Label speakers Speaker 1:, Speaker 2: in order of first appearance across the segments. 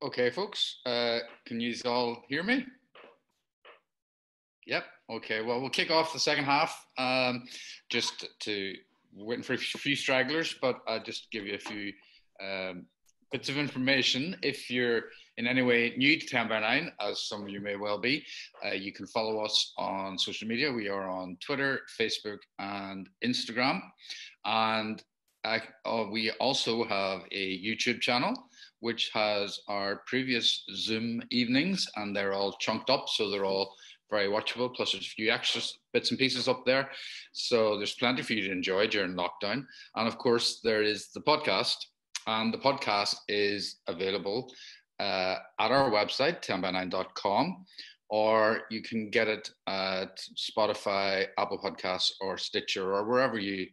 Speaker 1: Okay, folks, can you all hear me? Yep. Okay. Well, we'll kick off the second half. Just to waiting for a few stragglers, but I'll just give you a few um, bits of information. If you're in any way new to 10 by 9, as some of you may well be, you can follow us on social media. We are on Twitter, Facebook, and Instagram, and we also have a YouTube channel which has our previous Zoom evenings, and they're all chunked up, so they're all very watchable. Plus, there's a few extra bits and pieces up there, so there's plenty for you to enjoy during lockdown. And of course, there is the podcast, and the podcast is available at our website, 10by9.com, or you can get it at Spotify, Apple Podcasts, or Stitcher, or wherever you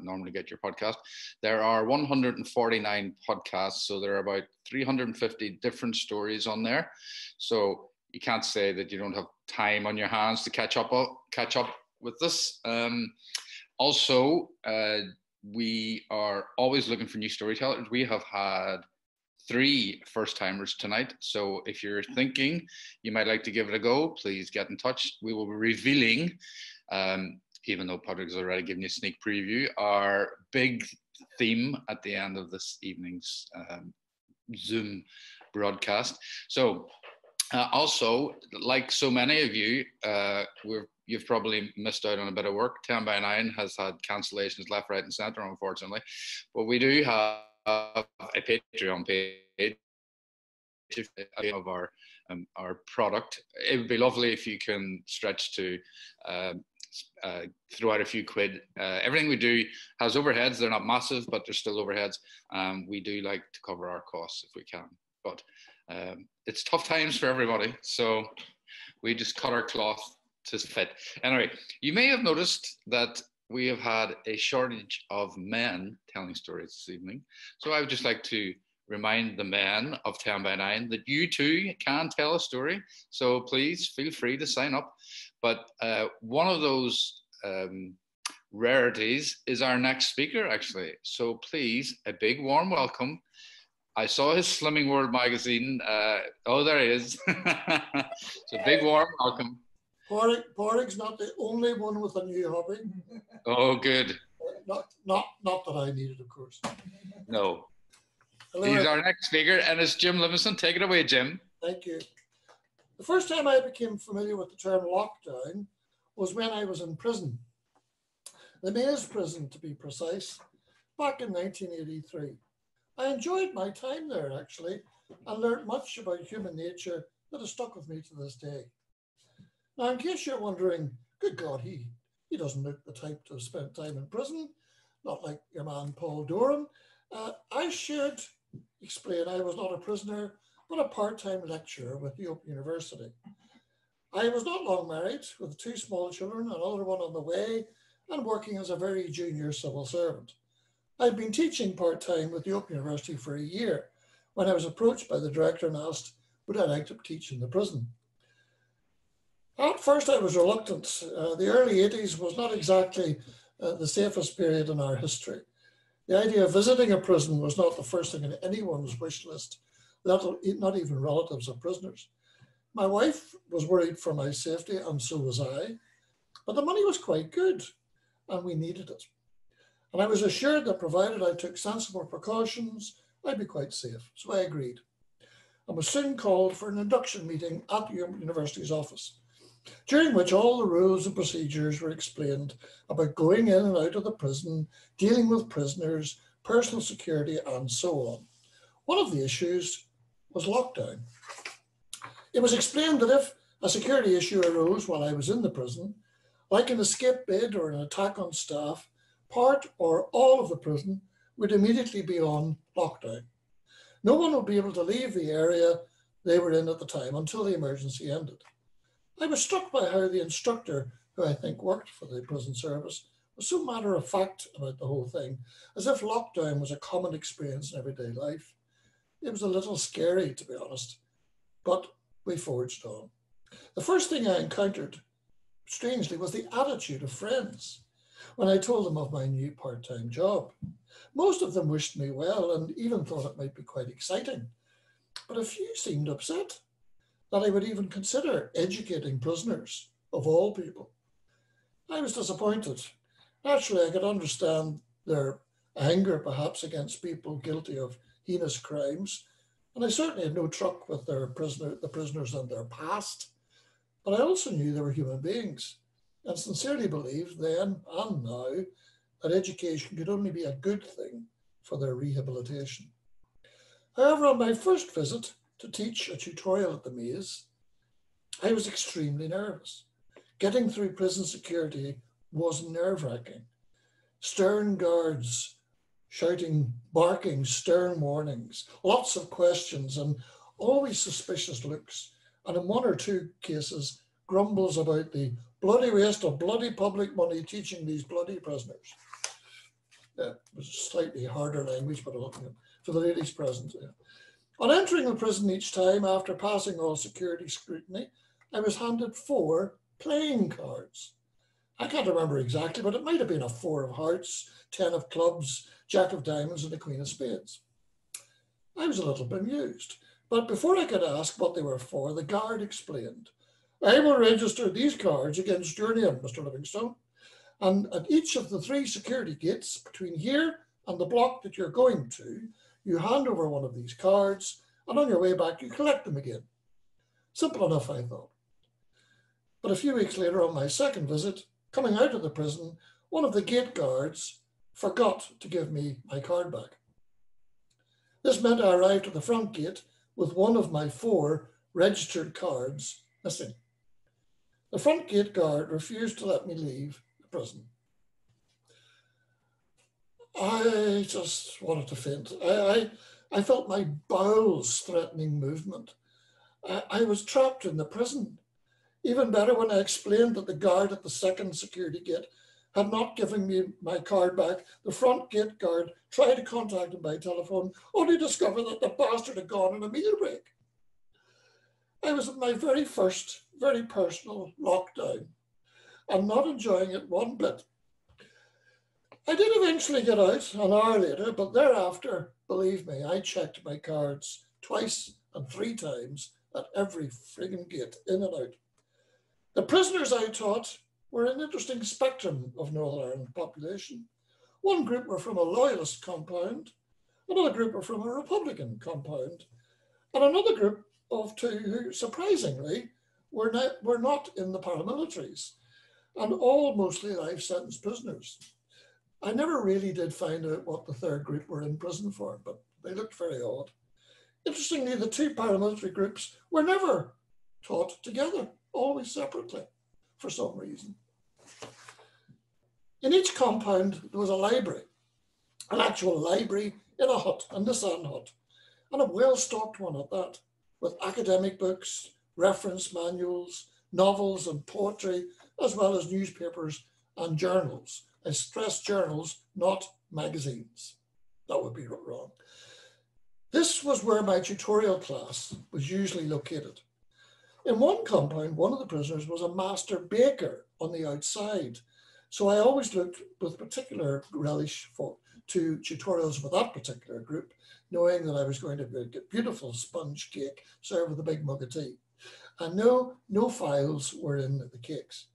Speaker 1: normally get your podcast. There are 149 podcasts, so there are about 350 different stories on there. So you can't say that you don't have time on your hands to catch up with this. Also, we are always looking for new storytellers. We have had 3 first-timers tonight. So if you're thinking you might like to give it a go, please get in touch. We will be revealing, even though Patrick's already given you a sneak preview, our big theme at the end of this evening's Zoom broadcast. So also, like so many of you, you've probably missed out on a bit of work. 10by9 has had cancellations left, right, and centre, unfortunately. But we do have a Patreon page of our product. It would be lovely if you can stretch to throw out a few quid. Everything we do has overheads. They're not massive, but they're still overheads. We do like to cover our costs if we can. But it's tough times for everybody, so we just cut our cloth to fit. Anyway, you may have noticed that we have had a shortage of men telling stories this evening. So I would just like to remind the men of 10by9 that you too can tell a story. So please feel free to sign up. But one of those rarities is our next speaker, actually. So please, a big warm welcome. I saw his Slimming World magazine. Oh, there he is. So big warm welcome.
Speaker 2: Porrick's not the only one with a new hobby.
Speaker 1: Oh, good.
Speaker 2: Not that I needed, of course.
Speaker 1: No.
Speaker 2: Hello.
Speaker 1: He's our next speaker, and it's Jim Livingstone. Take it away, Jim.
Speaker 2: Thank you. The first time I became familiar with the term lockdown was when I was in prison. The Maze prison, to be precise, back in 1983. I enjoyed my time there, actually, and learned much about human nature that has stuck with me to this day. Now, in case you're wondering, good God, he doesn't look the type to have spent time in prison, not like your man Paul Doran. I should explain I was not a prisoner, but a part-time lecturer with the Open University. I was not long married, with 2 small children, another one on the way, and working as a very junior civil servant. I'd been teaching part-time with the Open University for a year when I was approached by the director and asked, would I like to teach in the prison? At first, I was reluctant. The early 80s was not exactly the safest period in our history. The idea of visiting a prison was not the first thing on anyone's wish list, not even relatives of prisoners. My wife was worried for my safety, and so was I. But the money was quite good, and we needed it. And I was assured that provided I took sensible precautions, I'd be quite safe. So I agreed. I was soon called for an induction meeting at the university's office, during which all the rules and procedures were explained about going in and out of the prison, dealing with prisoners, personal security, and so on. One of the issues was lockdown. It was explained that if a security issue arose while I was in the prison, like an escape bid or an attack on staff, part or all of the prison would immediately be on lockdown. No one would be able to leave the area they were in at the time until the emergency ended. I was struck by how the instructor, who I think worked for the prison service, was so matter-of-fact about the whole thing, as if lockdown was a common experience in everyday life. It was a little scary, to be honest, but we forged on. The first thing I encountered, strangely, was the attitude of friends when I told them of my new part-time job. Most of them wished me well and even thought it might be quite exciting. but a few seemed upset that I would even consider educating prisoners, of all people. I was disappointed. Naturally, I could understand their anger perhaps against people guilty of heinous crimes, and I certainly had no truck with the prisoners and their past. But I also knew they were human beings, and sincerely believed then and now that education could only be a good thing for their rehabilitation. However, on my first visit to teach a tutorial at the maze, I was extremely nervous. Getting through prison security was nerve-wracking. Stern guards shouting, barking stern warnings, lots of questions, and always suspicious looks. And in one or two cases, grumbles about the bloody waste of bloody public money teaching these bloody prisoners. It was slightly harder language, but for the ladies present. Yeah. On entering the prison each time after passing all security scrutiny, I was handed 4 playing cards. I can't remember exactly, but it might have been a 4 of hearts, 10 of clubs, Jack of diamonds, and a Queen of spades. I was a little bemused, but before I could ask what they were for, the guard explained, I will register these cards against your name, Mr. Livingstone, and at each of the 3 security gates between here and the block that you're going to, you hand over one of these cards, and on your way back, you collect them again. Simple enough, I thought. But a few weeks later, on my second visit, coming out of the prison, one of the gate guards forgot to give me my card back. This meant I arrived at the front gate with one of my 4 registered cards missing. The front gate guard refused to let me leave the prison. I just wanted to faint. I felt my bowels threatening movement. I was trapped in the prison. Even better when I explained that the guard at the second security gate had not given me my card back. The front gate guard tried to contact him by telephone, only to discover that the bastard had gone on a meal break. I was at my very first, very personal lockdown and not enjoying it one bit. I did eventually get out an hour later, but thereafter, believe me, I checked my cards twice and 3 times at every frigging gate, in and out. The prisoners I taught were an interesting spectrum of Northern Ireland population. One group were from a loyalist compound, another group were from a Republican compound, and another group of 2 who, surprisingly, were not in the paramilitaries, and all mostly life sentence prisoners. I never really did find out what the third group were in prison for, but they looked very odd. Interestingly, the 2 paramilitary groups were never taught together, always separately, for some reason. In each compound, there was a library, an actual library in a hut, in the sand hut, and a well-stocked one at that, with academic books, reference manuals, novels and poetry, as well as newspapers and journals. I stress journals, not magazines. That would be wrong. This was where my tutorial class was usually located. In one compound, one of the prisoners was a master baker on the outside. So I always looked with particular relish to tutorials with that particular group, knowing that I was going to get beautiful sponge cake served with a big mug of tea. And no files were in the cakes.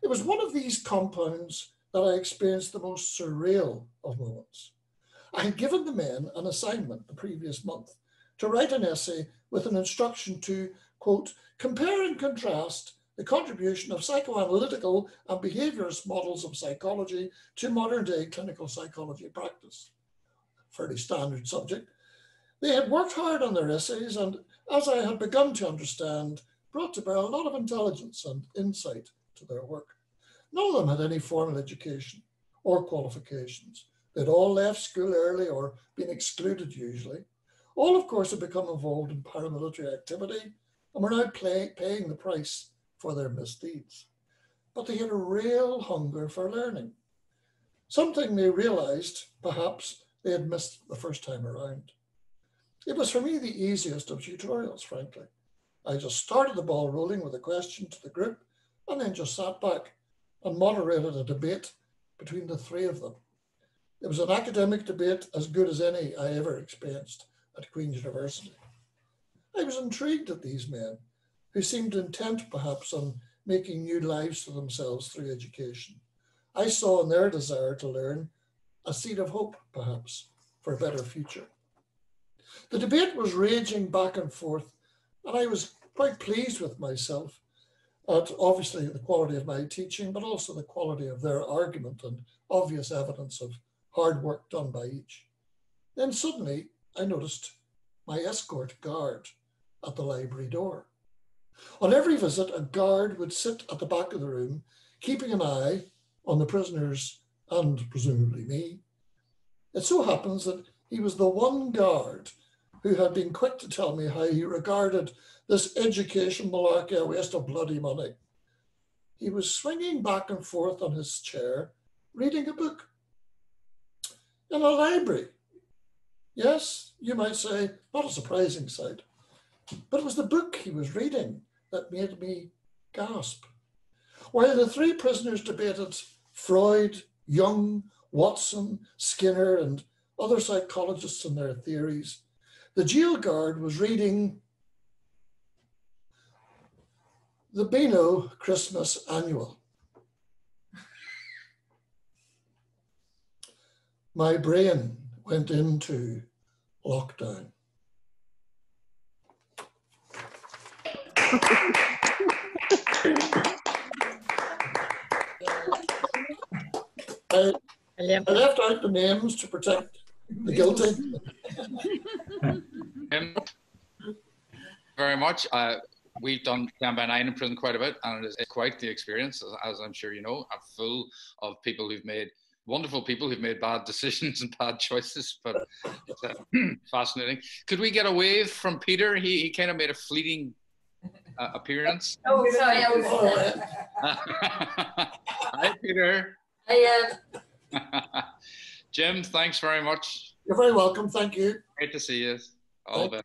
Speaker 2: It was one of these compounds that I experienced the most surreal of moments. I had given the men an assignment the previous month to write an essay with an instruction to, quote, compare and contrast the contribution of psychoanalytical and behaviorist models of psychology to modern day clinical psychology practice. Fairly standard subject. They had worked hard on their essays and, as I had begun to understand, brought to bear a lot of intelligence and insight to their work. None of them had any formal education or qualifications. They'd all left school early or been excluded usually. All, of course, had become involved in paramilitary activity and were now paying the price for their misdeeds. But they had a real hunger for learning, something they realized, perhaps, they had missed the first time around. It was for me the easiest of tutorials, frankly. I just started the ball rolling with a question to the group and then just sat back and moderated a debate between the 3 of them. It was an academic debate as good as any I ever experienced at Queen's University. I was intrigued at these men, who seemed intent perhaps on making new lives for themselves through education. I saw in their desire to learn a seed of hope, perhaps, for a better future. The debate was raging back and forth, and I was quite pleased with myself at obviously the quality of my teaching, but also the quality of their argument and obvious evidence of hard work done by each. Then suddenly I noticed my escort guard at the library door. On every visit, a guard would sit at the back of the room, keeping an eye on the prisoners and presumably me. It so happens that he was the one guard who had been quick to tell me how he regarded this education malarkey a waste of bloody money. He was swinging back and forth on his chair, reading a book in a library. Yes, you might say, not a surprising sight, but it was the book he was reading that made me gasp. While the three prisoners debated Freud, Jung, Watson, Skinner, and other psychologists and their theories, the jail guard was reading the Beano Christmas Annual. My brain went into lockdown. I left out the names to protect the guilty.
Speaker 1: Very much. We've done Tenx9 in prison quite a bit, and it's quite the experience, as I'm sure you know. I'm full of people who've made wonderful people who've made bad decisions and bad choices, but it's fascinating. Could we get a wave from Peter? He kind of made a fleeting appearance.
Speaker 3: Oh, sorry.
Speaker 1: Hi, Peter.
Speaker 3: I
Speaker 1: Jim, thanks very much.
Speaker 2: You're very welcome. Thank you.
Speaker 1: Great to see you. All the best.